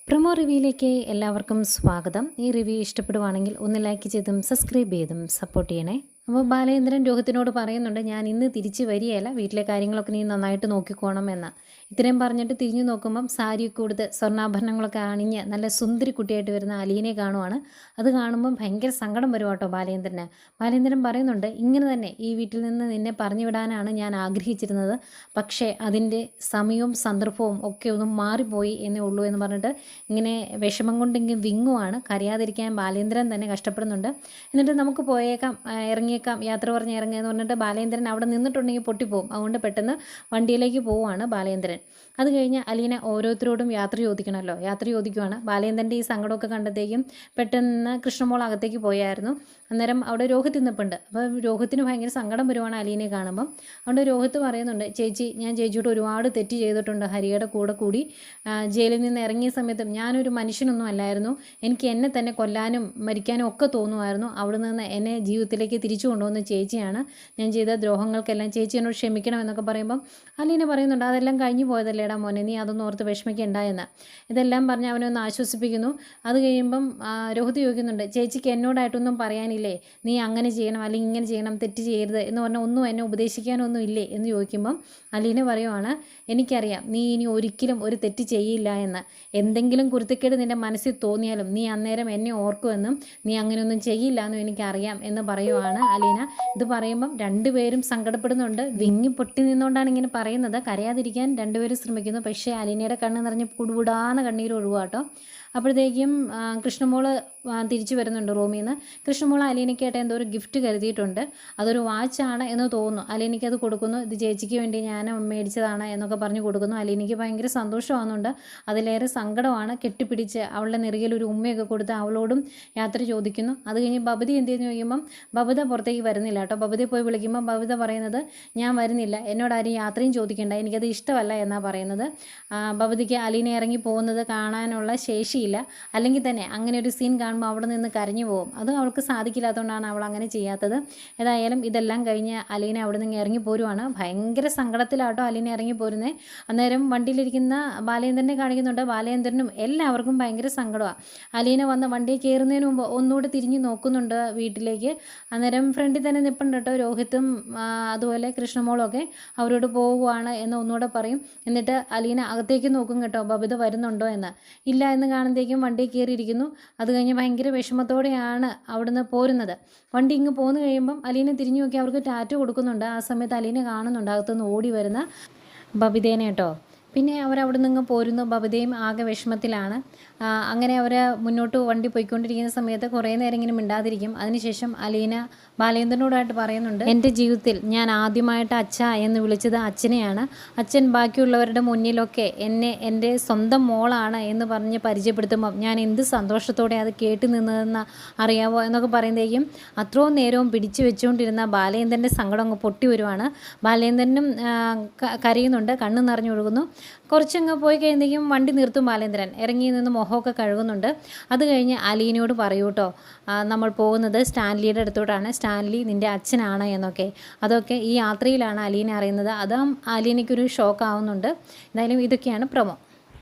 Promo റിവ്യൂയിലേക്ക് എല്ലാവർക്കും സ്വാഗതം. ഈ റിവ്യൂ ഇഷ്ടപ്പെടുവാണെങ്കിൽ ഒന്ന് ലൈക്ക് ചെയ്തും സബ്സ്ക്രൈബ് ചെയ്തും സപ്പോർട്ട് ചെയ്യണേ. അപ്പോൾ ബാലേന്ദ്രൻ രോഹിത്തിനോട് പറയുന്നുണ്ട്, ഞാൻ ഇന്ന് തിരിച്ച് വരികയല്ല, വീട്ടിലെ കാര്യങ്ങളൊക്കെ നീ നന്നായിട്ട് നോക്കിക്കോണം എന്ന്. ഇത്രയും പറഞ്ഞിട്ട് തിരിഞ്ഞു നോക്കുമ്പം സാരിയൊക്കെ കൊടുത്ത് സ്വർണ്ണാഭരണങ്ങളൊക്കെ അണിഞ്ഞ് നല്ല സുന്ദരി കുട്ടിയായിട്ട് വരുന്ന അലീനെ കാണുവാണ്. അത് കാണുമ്പം ഭയങ്കര സങ്കടം വരും കേട്ടോ ബാലേന്ദ്രന്. ബാലേന്ദ്രൻ പറയുന്നുണ്ട്, ഇങ്ങനെ തന്നെ ഈ വീട്ടിൽ നിന്ന് നിന്നെ പറഞ്ഞു വിടാനാണ് ഞാൻ ആഗ്രഹിച്ചിരുന്നത്, പക്ഷേ അതിൻ്റെ സമയവും സന്ദർഭവും ഒക്കെ ഒന്നും മാറിപ്പോയി എന്നേ ഉള്ളൂ എന്ന് പറഞ്ഞിട്ട് ഇങ്ങനെ വിഷമം കൊണ്ടെങ്കിൽ വിങ്ങുവാണ്. കരയാതിരിക്കാൻ ബാലേന്ദ്രൻ തന്നെ കഷ്ടപ്പെടുന്നുണ്ട്. എന്നിട്ട് നമുക്ക് പോയേക്കാം, ഇറങ്ങിയേക്കാം, യാത്ര പറഞ്ഞ് ഇറങ്ങുക എന്ന് പറഞ്ഞിട്ട് ബാലേന്ദ്രൻ അവിടെ നിന്നിട്ടുണ്ടെങ്കിൽ പൊട്ടിപ്പോവും. അതുകൊണ്ട് പെട്ടെന്ന് വണ്ടിയിലേക്ക് പോവുകയാണ് ബാലേന്ദ്രൻ. അത് കഴിഞ്ഞ് അലീന ഓരോരുത്തരോടും യാത്ര ചോദിക്കണമല്ലോ, യാത്ര ചോദിക്കുവാണ്. ബാലേന്ദ്രൻ്റെ ഈ സങ്കടമൊക്കെ കണ്ടത്തേക്കും പെട്ടെന്ന് കൃഷ്ണമോൾ അകത്തേക്ക് പോയായിരുന്നു. അന്നേരം അവിടെ രോഹിത്ത് നിൽപ്പുണ്ട്. അപ്പോൾ രോഹിത്തിന് ഭയങ്കര സങ്കടം വരുവാണ് അലീനയെ കാണുമ്പം. അതുകൊണ്ട് രോഹിത്ത് പറയുന്നുണ്ട്, ചേച്ചി, ഞാൻ ചേച്ചിയോട് ഒരുപാട് തെറ്റ് ചെയ്തിട്ടുണ്ട്. ഹരിയുടെ കൂടെ കൂടി ജയിലിൽ നിന്ന് ഇറങ്ങിയ സമയത്തും ഞാനൊരു മനുഷ്യനൊന്നും അല്ലായിരുന്നു. എനിക്ക് എന്നെ തന്നെ കൊല്ലാനും മരിക്കാനും ഒക്കെ തോന്നുമായിരുന്നു. അവിടെ നിന്ന് എന്നെ ജീവിതത്തിലേക്ക് തിരിച്ചു കൊണ്ടുവന്ന ചേച്ചിയാണ്. ഞാൻ ചെയ്ത ദ്രോഹങ്ങൾക്കെല്ലാം ചേച്ചി എന്നോട് ക്ഷമിക്കണം എന്നൊക്കെ പറയുമ്പം അലീന പറയുന്നുണ്ട്, അതെല്ലാം കഴിഞ്ഞു പോയതല്ലേടാ മോനെ, നീ അതൊന്നും ഓർത്ത് വിഷമിക്കണ്ട എന്ന്. ഇതെല്ലാം പറഞ്ഞ് അവനെ ഒന്ന് ആശ്വസിപ്പിക്കുന്നു. അത് കഴിയുമ്പം രോഹിത് ചോദിക്കുന്നുണ്ട്, ചേച്ചിക്ക് എന്നോടായിട്ടൊന്നും പറയാനില്ലേ, നീ അങ്ങനെ ചെയ്യണം അല്ലെങ്കിൽ ഇങ്ങനെ ചെയ്യണം, തെറ്റ് ചെയ്യരുത് എന്ന് പറഞ്ഞാൽ ഒന്നും എന്നെ ഉപദേശിക്കാനൊന്നും ഇല്ലേ എന്ന് ചോദിക്കുമ്പം അലീന പറയുവാണ്, എനിക്കറിയാം നീ ഇനി ഒരിക്കലും ഒരു തെറ്റ് ചെയ്യില്ല എന്ന്. എന്തെങ്കിലും കുരുത്തക്കേട് നിൻ്റെ മനസ്സിൽ തോന്നിയാലും നീ അന്നേരം എന്നെ ഓർക്കുമെന്നും നീ അങ്ങനെയൊന്നും ചെയ്യില്ല എന്നും എനിക്കറിയാം എന്ന് പറയുവാണ് അലീന. ഇത് പറയുമ്പം രണ്ടുപേരും സങ്കടപ്പെടുന്നുണ്ട്. വിങ്ങി പൊട്ടി നിന്നുകൊണ്ടാണ് ഇങ്ങനെ പറയുന്നത്. കരയാതിരിക്കാൻ രണ്ടുപേരും ശ്രമിക്കുന്നു. പക്ഷേ അലീനയുടെ കണ്ണ് നിറഞ്ഞ് കുടുകുടാന്ന് കണ്ണീര് ഒഴുകുവാട്ടോ. അപ്പോഴത്തേക്കും കൃഷ്ണമോള് തിരിച്ചു വരുന്നുണ്ട് റൂമിൽ നിന്ന്. കൃഷ്ണമോൾ അലീനയ്ക്കായിട്ട് എന്തോ ഒരു ഗിഫ്റ്റ് കരുതിയിട്ടുണ്ട്. അതൊരു വാച്ചാണ് എന്ന് തോന്നുന്നു. അലീനയ്ക്ക് അത് കൊടുക്കുന്നു. ഇത് ചേച്ചിക്ക് വേണ്ടി ഞാൻ മേടിച്ചതാണ് എന്നൊക്കെ പറഞ്ഞ് കൊടുക്കുന്നു. അലീനയ്ക്ക് ഭയങ്കര സന്തോഷമാകുന്നുണ്ട്. അതിലേറെ സങ്കടമാണ്. കെട്ടിപ്പിടിച്ച് അവളുടെ നെറുകിൽ ഒരു ഉമ്മയൊക്കെ കൊടുത്ത് അവളോടും യാത്ര ചോദിക്കുന്നു. അത് കഴിഞ്ഞ് ബബിത എന്ത് ചെയ്യുന്നു ചോദിക്കുമ്പം ബബിത പുറത്തേക്ക് വരുന്നില്ല കേട്ടോ. ബബിതയെ പോയി വിളിക്കുമ്പം ബബിത പറയുന്നത്, ഞാൻ വരുന്നില്ല, എന്നോട് ആരും യാത്രയും ചോദിക്കേണ്ട, എനിക്കത് ഇഷ്ടമല്ല എന്നാണ് പറയുന്നത്. ബബിതയ്ക്ക് അലീന ഇറങ്ങി പോകുന്നത് കാണാനുള്ള ശേഷിയില്ല. അല്ലെങ്കിൽ തന്നെ അങ്ങനെ ഒരു സീൻ കാണുമ്പോൾ അവിടെ നിന്ന് കരഞ്ഞു പോകും. അത് അവൾക്ക് സാധിക്കില്ലാത്തതുകൊണ്ടാണ് അവൾ അങ്ങനെ ചെയ്യാത്തത്. ഏതായാലും ഇതെല്ലാം കഴിഞ്ഞ് അലീന അവിടെ നിന്ന് ഇറങ്ങി പോരുവാണ്. ഭയങ്കര സങ്കടത്തിലാട്ടോ അലീന ഇറങ്ങി പോരുന്നത്. അന്നേരം വണ്ടിയിലിരിക്കുന്ന ബാലേന്ദ്രനെ കാണിക്കുന്നുണ്ട്. ബാലേന്ദ്രനും എല്ലാവർക്കും ഭയങ്കര സങ്കടമാണ്. അലീന വന്ന് വണ്ടിയിൽ കയറുന്നതിന് മുമ്പ് ഒന്നുകൂടെ തിരിഞ്ഞ് നോക്കുന്നുണ്ട് വീട്ടിലേക്ക്. അന്നേരം ഫ്രണ്ടിൽ തന്നെ നിൽപ്പുണ്ട് കേട്ടോ രോഹിത്തും അതുപോലെ കൃഷ്ണമോളും ഒക്കെ. അവരോട് പോവുകയാണ് എന്ന് ഒന്നുകൂടെ പറയും. എന്നിട്ട് അലീന അകത്തേക്ക് നോക്കും കേട്ടോ, ബബിത വരുന്നുണ്ടോ എന്ന്. ഇല്ല എന്ന് കാണുമ്പോഴത്തേക്കും വണ്ടിയിൽ കയറിയിരിക്കുന്നു. അത് കഴിഞ്ഞ് ഭയങ്കര വിഷമത്തോടെയാണ് അവിടുന്ന് പോരുന്നത്. വണ്ടി ഇങ്ങ് പോന്നു കഴിയുമ്പം അലീന തിരിഞ്ഞു നോക്കി അവർക്ക് ടാറ്റു കൊടുക്കുന്നുണ്ട്. ആ സമയത്ത് അലീന കാണുന്നുണ്ട് അകത്തുനിന്ന് ഓടി വരുന്ന ബബിതേനെ കേട്ടോ. പിന്നെ അവരവിടെ നിന്ന് പോരുന്നു. ബബിതയും ആകെ വിഷമത്തിലാണ്. അങ്ങനെ അവർ മുന്നോട്ട് വണ്ടി പോയിക്കൊണ്ടിരിക്കുന്ന സമയത്ത് കുറേ നേരം ഇങ്ങനെ മിണ്ടാതിരിക്കും. അതിനുശേഷം അലീന ബാലേന്ദ്രനോടായിട്ട് പറയുന്നുണ്ട്, എൻ്റെ ജീവിതത്തിൽ ഞാൻ ആദ്യമായിട്ട് അച്ഛ എന്ന് വിളിച്ചത് അച്ഛനെയാണ്. അച്ഛൻ ബാക്കിയുള്ളവരുടെ മുന്നിലൊക്കെ എന്നെ എൻ്റെ സ്വന്തം മോളാണ് എന്ന് പറഞ്ഞ് പരിചയപ്പെടുത്തുമ്പം ഞാൻ എന്ത് സന്തോഷത്തോടെ അത് കേട്ട് നിന്നതെന്ന് അറിയാവോ എന്നൊക്കെ പറയുമ്പോഴേക്കും അത്രയും നേരവും പിടിച്ചു വെച്ചുകൊണ്ടിരുന്ന ബാലേന്ദ്രൻ്റെ സങ്കടം അങ്ങ് പൊട്ടി വരുവാണ്. ബാലേന്ദ്രനും കരയുന്നുണ്ട്, കണ്ണ് നിറഞ്ഞൊഴുകുന്നു. കുറച്ചങ്ങ് പോയി കഴിയുമ്പോഴേക്കും വണ്ടി നിർത്തും ബാലേന്ദ്രൻ. ഇറങ്ങി നിന്ന് മുഖമൊക്കെ കഴുകുന്നുണ്ട്. അത് കഴിഞ്ഞ് അലീനയോട് പറയൂ കേട്ടോ, നമ്മൾ പോകുന്നത് സ്റ്റാൻലിയുടെ അടുത്തോട്ടാണ്, സ്റ്റാൻലി നിൻ്റെ അച്ഛനാണ് എന്നൊക്കെ. അതൊക്കെ ഈ യാത്രയിലാണ് അലീന അറിയുന്നത്. അതും അലീനയ്ക്കൊരു ഷോക്ക് ആവുന്നുണ്ട്. എന്തായാലും ഇതൊക്കെയാണ് പ്രൊമോ.